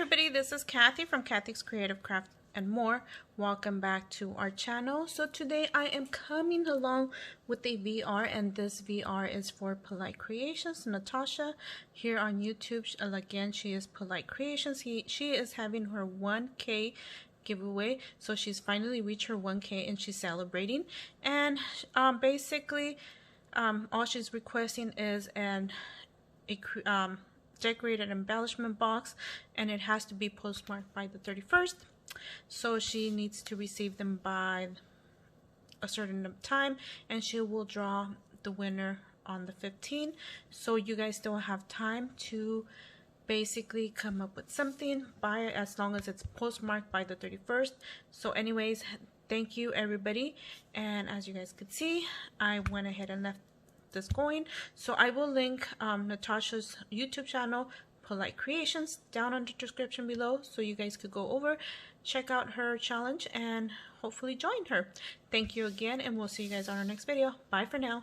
everybody, this is Kathy from Kathy's Creative Crafts and more. Welcome back to our channel. So today I am coming along with a VR, and this VR is for Polite Creations. Natasha here on YouTube. Again, she is Polite Creations. She is having her 1K giveaway, so she's finally reached her 1K and she's celebrating. And basically all she's requesting is a decorated embellishment box, and it has to be postmarked by the 31st, so she needs to receive them by a certain time, and she will draw the winner on the 15th. So you guys still have time to basically come up with something, buy it, as long as it's postmarked by the 31st. So anyways, thank you everybody, and as you guys could see, I went ahead and left this going. So I will link Natasha's YouTube channel, Polite Creations, down in the description below, so you guys could go over, check out her challenge, and hopefully join her. Thank you again, and we'll see you guys on our next video. Bye for now.